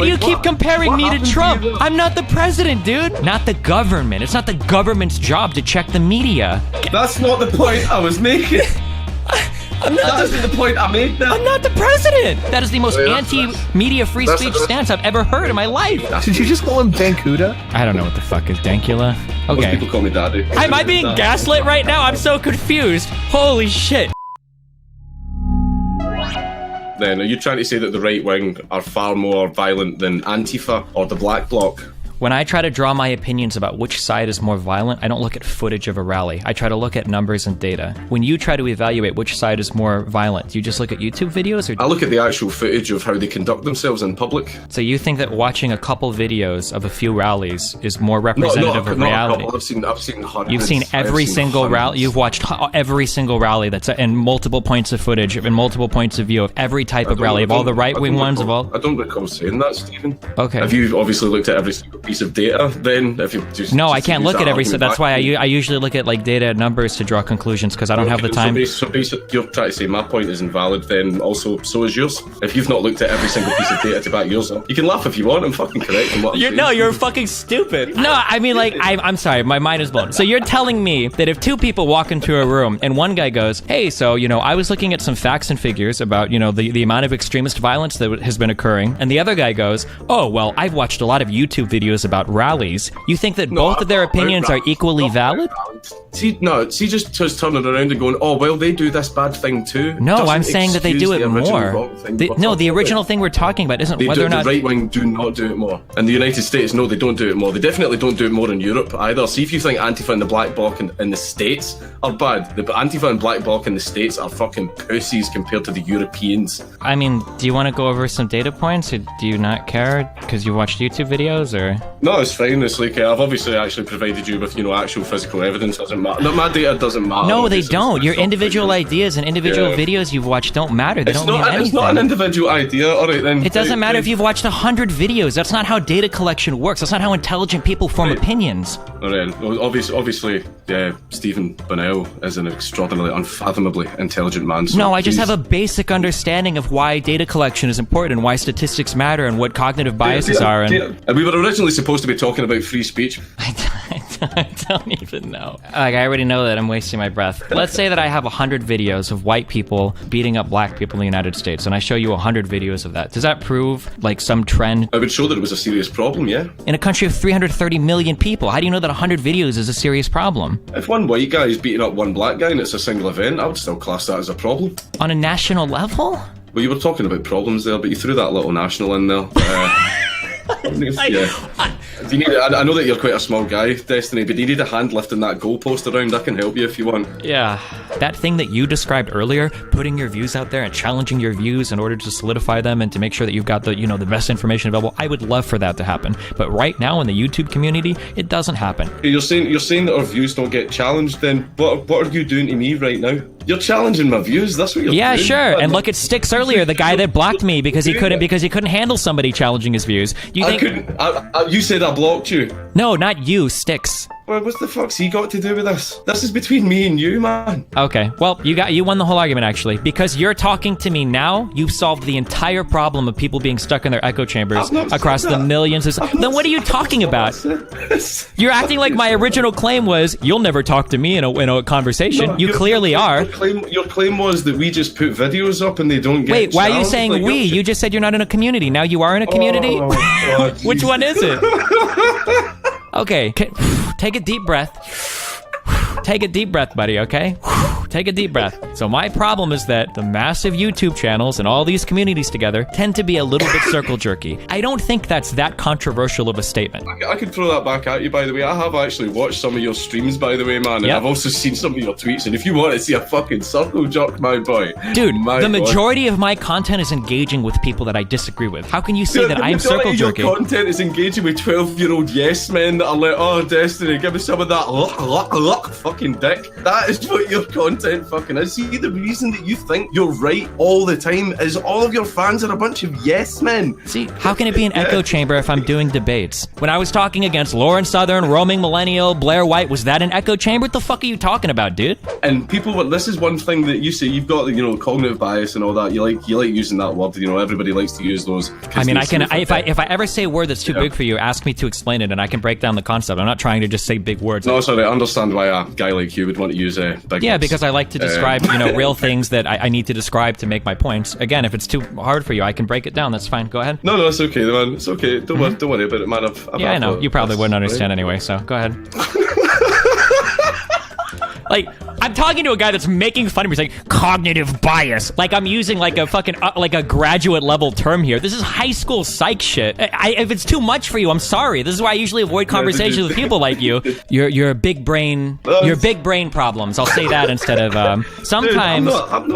do you keep comparing me to Trump? I'm not the president, dude. Not the government. It's not the government's job to check the media. That's not the point I was making. That isn't the point I made now. I'm not the president. That is the most anti-media free speech stance I've ever heard in my life. Did you just call him Dankula? I don't know what the fuck is Dankula. Okay. Most people call me Daddy. Am I being gaslit right now? I'm so confused. Holy shit. Then, are you trying to say that the right wing are far more violent than Antifa or the Black Bloc? When I try to draw my opinions about which side is more violent, I don't look at footage of a rally. I try to look at numbers and data. When you try to evaluate which side is more violent, do you just look at YouTube videos? Or I look at the actual footage of how they conduct themselves in public. So you think that watching a couple videos of a few rallies is more representative of reality? I've seen hundreds. You've seen every single rally. You've watched every single rally that's in multiple points of footage, in multiple points of view of every type of rally, of all the right-wing ones, of all. I don't recall saying that, Stephen. Okay. Have you obviously looked at every single piece of data? Then, if you just I can't look at every. So that's why I usually look at like data and numbers to draw conclusions because I don't have the time. So basically, you're trying to say my point is invalid. Then also, so is yours. If you've not looked at every single piece of data to back yours up, you can laugh if you want. I'm fucking correct in what I'm saying. No, you're fucking stupid. No, I mean like I'm sorry, my mind is blown. So you're telling me that if two people walk into a room and one guy goes, "Hey, so I was looking at some facts and figures about the amount of extremist violence that has been occurring," and the other guy goes, "Oh, well, I've watched a lot of YouTube videos about rallies." You think that both of their opinions are equally valid? See, just turning around and going, "Oh, well, they do this bad thing too." No, I'm saying that they do it more. The original thing we're talking about isn't whether or not the right wing do not do it more. In the United States, no, they don't do it more. They definitely don't do it more in Europe either. See, if you think Antifa and the Black Bloc in the States are bad, the Antifa and Black Bloc in the States are fucking pussies compared to the Europeans. I mean, do you want to go over some data points, or do you not care because you watched YouTube videos, or? No, it's fine. It's like I've obviously actually provided you with actual physical evidence. Doesn't matter. No, my data doesn't matter. No, they don't. Your individual ideas and individual videos you've watched don't matter. They don't mean anything. It's not an individual idea. All right, then. It doesn't matter if you've watched 100 videos. That's not how data collection works. That's not how intelligent people form opinions. All right. Well, obviously, Stephen Bunnell is an extraordinarily, unfathomably intelligent man. So no, I just have a basic understanding of why data collection is important and why statistics matter and what cognitive biases are. And we were originally supposed to be talking about free speech. I don't even know. Like, I already know that I'm wasting my breath. Let's say that I have 100 videos of white people beating up black people in the United States, and I show you 100 videos of that. Does that prove, like, some trend? I would show that it was a serious problem, yeah. In a country of 330 million people, how do you know that 100 videos is a serious problem? If one white guy is beating up one black guy and it's a single event, I would still class that as a problem. On a national level? Well, you were talking about problems there, but you threw that little national in there. I know that you're quite a small guy, Destiny, but you need a hand lifting that goalpost around. I can help you if you want. Yeah. That thing that you described earlier, putting your views out there and challenging your views in order to solidify them and to make sure that you've got the, the best information available, I would love for that to happen. But right now in the YouTube community, it doesn't happen. You're saying that our views don't get challenged, then what are you doing to me right now? You're challenging my views. That's what you're doing. Yeah, sure. And look at Styx earlier, the guy that blocked me because he couldn't handle somebody challenging his views. You said I blocked you. No, not you, Styx. Well, what the fuck's he got to do with this? This is between me and you, man. Okay, well, you won the whole argument, actually. Because you're talking to me now, you've solved the entire problem of people being stuck in their echo chambers across the millions of... Then what are you talking about? You're acting like my original claim was, you'll never talk to me in a conversation. No, you clearly are. Your claim was that we just put videos up and they don't get... Wait, why are you saying we? You just said you're not in a community. Now you are in a community? Oh, God, which one is it? Okay, take a deep breath. Take a deep breath, buddy, okay? Take a deep breath. So my problem is that the massive YouTube channels and all these communities together tend to be a little bit circle jerky. I don't think that's that controversial of a statement. I could throw that back at you, by the way. I have actually watched some of your streams, by the way, man. And I've also seen some of your tweets. And if you want to see a fucking circle jerk, my boy. Dude, the majority of my content is engaging with people that I disagree with. How can you say that I'm circle jerking? Your content is engaging with 12-year-old yes men that are like, oh, Destiny, give me some of that luck, fucking dick. That is what your content fucking is. See see the reason that you think you're right all the time is all of your fans are a bunch of yes men. See, how can it be an echo chamber if I'm doing debates? When I was talking against Lauren Southern, Roaming Millennial, Blair White, was that an echo chamber? What the fuck are you talking about, dude? And people, this is one thing that you say, you've got, cognitive bias and all that. You like using that word. Everybody likes to use those. I mean, if I ever say a word that's too big for you, ask me to explain it, and I can break down the concept. I'm not trying to just say big words. No, sorry, I understand why a guy like you would want to use big words. Because I like to describe, real things that I need to describe to make my points. Again, if it's too hard for you, I can break it down. That's fine. Go ahead. No, it's okay, man. It's okay. Don't worry about it, man. I know. You probably wouldn't understand anyway, so go ahead. Like, I'm talking to a guy that's making fun of me. He's like, cognitive bias. Like, I'm using like a fucking, like a graduate level term here. This is high school psych shit. If it's too much for you, I'm sorry. This is why I usually avoid conversations with people like you. You're a big brain, you're big brain problems. I'll say that instead of, sometimes. Dude, I'm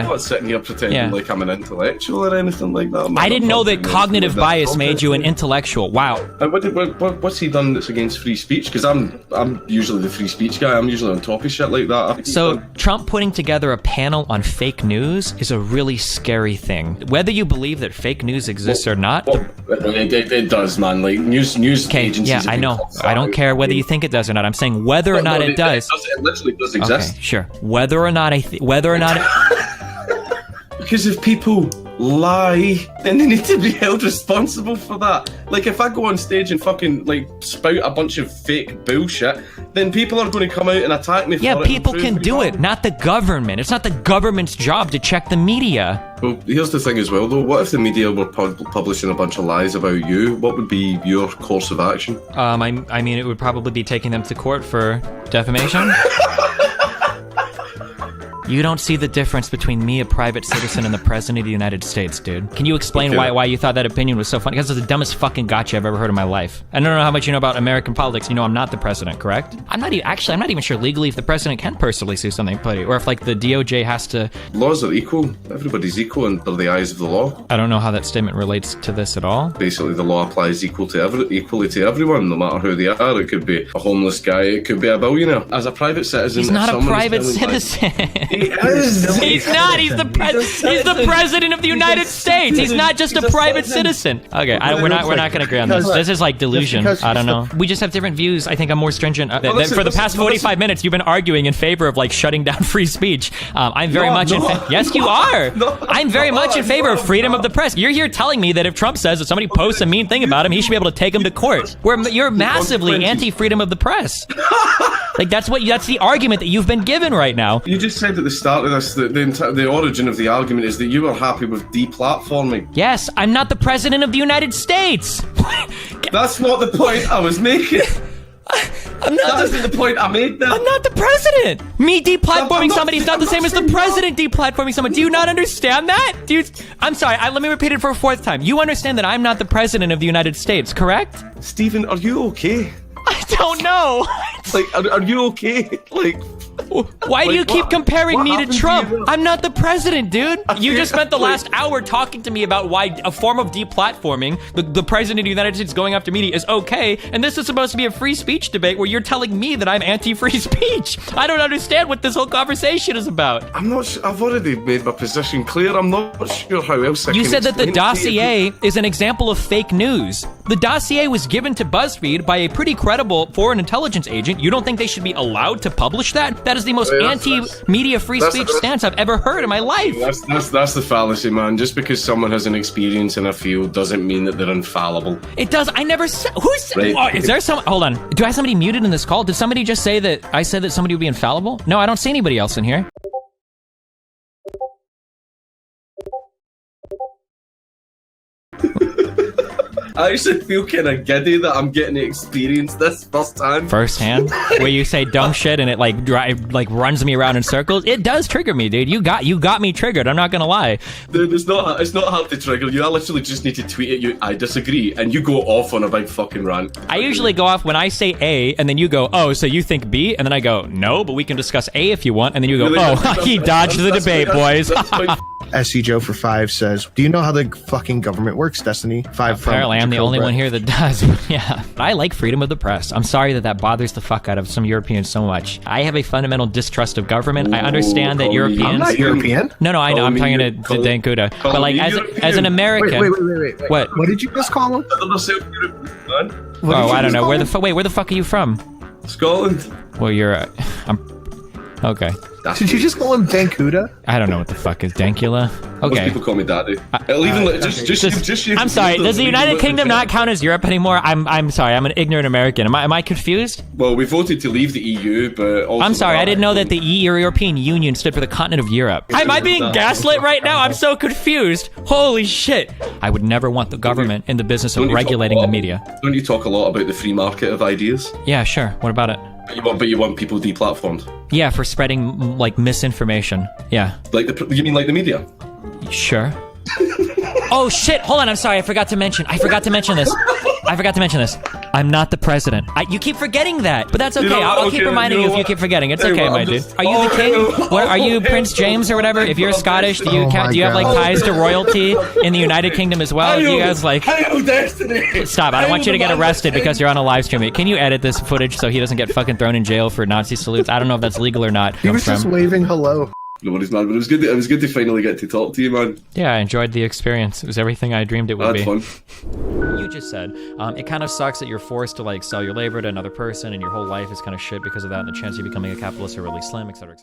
not sitting here pretending like I'm an intellectual or anything like that. I didn't know that cognitive bias made you an intellectual. Wow. What's he done that's against free speech? Because I'm usually the free speech guy. I'm usually on top of shit like that. So Trump putting together a panel on fake news is a really scary thing. Whether you believe that fake news exists or not. It does, man. Like news agencies. Yeah, I know. I don't care whether you think it does or not. I'm saying whether or not it does. It literally does exist. Okay, sure. Whether or not Because if people lie, then they need to be held responsible for that. Like, if I go on stage and fucking, spout a bunch of fake bullshit, then people are going to come out and attack me for it. Yeah, people can do it, not the government. It's not the government's job to check the media. Well, here's the thing as well, though. What if the media were publishing a bunch of lies about you? What would be your course of action? I mean, it would probably be taking them to court for defamation. You don't see the difference between me, a private citizen, and the President of the United States, dude. Can you explain why you thought that opinion was so funny? Because it's the dumbest fucking gotcha I've ever heard in my life. I don't know how much you know about American politics. You know I'm not the president, correct? I'm not even sure legally if the president can personally sue somebody, or if, the DOJ has to... Laws are equal. Everybody's equal under the eyes of the law. I don't know how that statement relates to this at all. Basically, the law applies equally to everyone, no matter who they are. It could be a homeless guy, it could be a billionaire. As a private citizen... He's not a private citizen. He is. He's not. He's the president of the United States. He's not just a private citizen. Okay, we're not going to agree on this. This is like delusion. I don't know. We just have different views. I think I'm more stringent. For the past 45 minutes, you've been arguing in favor of shutting down free speech. I'm very much in favor. Yes, you are. I'm very much in favor of freedom of the press. You're here telling me that if Trump says that somebody posts a mean thing about him, he should be able to take him to court. You're massively anti-freedom of the press. That's the argument that you've been given right now. You just said at the start of this that the origin of the argument is that you were happy with deplatforming. Yes, I'm not the president of the United States. That's not the point I was making. That isn't the point I made then. I'm not the president. Me deplatforming somebody is not the same as the president deplatforming someone. Do you not understand that? I'm sorry, let me repeat it for a fourth time. You understand that I'm not the president of the United States, correct? Stephen, are you okay? I don't know. Are you okay? Why do you keep comparing me to Trump? I'm not the president, dude. You just spent the last hour talking to me about why a form of deplatforming, the president of the United States going after media, is okay, and this is supposed to be a free speech debate where you're telling me that I'm anti-free speech. I don't understand what this whole conversation is about. I'm not sure. I've already made my position clear. I'm not sure how else I can You said that the explain it to you. dossier is an example of fake news. The dossier was given to BuzzFeed by a pretty credible foreign intelligence agent. You don't think they should be allowed to publish that? That is the most anti-media free speech stance I've ever heard in my life. That's the fallacy, man. Just because someone has an experience in a field doesn't mean that they're infallible. It does. I never said... Who said... Right. Oh, is there some... Hold on. Do I have somebody muted in this call? Did somebody just say that I said that somebody would be infallible? No, I don't see anybody else in here. I actually feel kind of giddy that I'm getting to experience this firsthand. Firsthand? Where you say dumb shit and it runs me around in circles? It does trigger me, dude. You got me triggered. I'm not gonna lie. Dude, it's not hard to trigger you. I literally just need to tweet at you, I disagree, and you go off on a big fucking rant. I usually go off when I say A, and then you go, oh, so you think B? And then I go, no, but we can discuss A if you want. And then you go, oh, he dodged the debate, boys. SC Joe for 5 says, do you know how the fucking government works, Destiny? 5 from Apparently, I'm the only Jacob one here that does. Yeah. I like freedom of the press. I'm sorry that bothers the fuck out of some Europeans so much. I have a fundamental distrust of government. I understand that Europeans... I'm not European. No, I know. I'm talking to Dankula. But like, as an American... Wait. What? What did you just call him? I don't know. Where the fuck are you from? Scotland. Well, you're... okay. Did you just call him Dankula? I don't know what the fuck is Dankula. Most Okay. people call me Daddy. I'm sorry. Does the United Kingdom not count as Europe anymore? I'm sorry. I'm an ignorant American. Am I confused? Well, we voted to leave the EU, but also... I'm sorry. I didn't know that the European Union stood for the continent of Europe. Am I being gaslit right now? I'm so confused. Holy shit. I would never want the government in the business of regulating the media. Don't you talk a lot about the free market of ideas? Yeah, sure. What about it? But you want people deplatformed? Yeah, for spreading like misinformation. Yeah. You mean like the media? Sure. Oh shit! Hold on, I'm sorry. I forgot to mention this. I'm not the president. You keep forgetting that, but that's okay. I'll keep reminding you if you keep forgetting. It's okay, my dude. Are you the king? Are you Prince James or whatever? If you're Scottish, do you have like ties to royalty in the United Kingdom as well? Do you guys like? Destiny. Stop! I don't want you to get arrested because you're on a live stream. Can you edit this footage so he doesn't get fucking thrown in jail for Nazi salutes? I don't know if that's legal or not. He was just waving hello. No worries, man. But it was good to finally get to talk to you, man. Yeah, I enjoyed the experience. It was everything I dreamed it would be. Fun. You just said it kind of sucks that you're forced to like sell your labor to another person and your whole life is kind of shit because of that, and the chance of you becoming a capitalist are really slim, etc.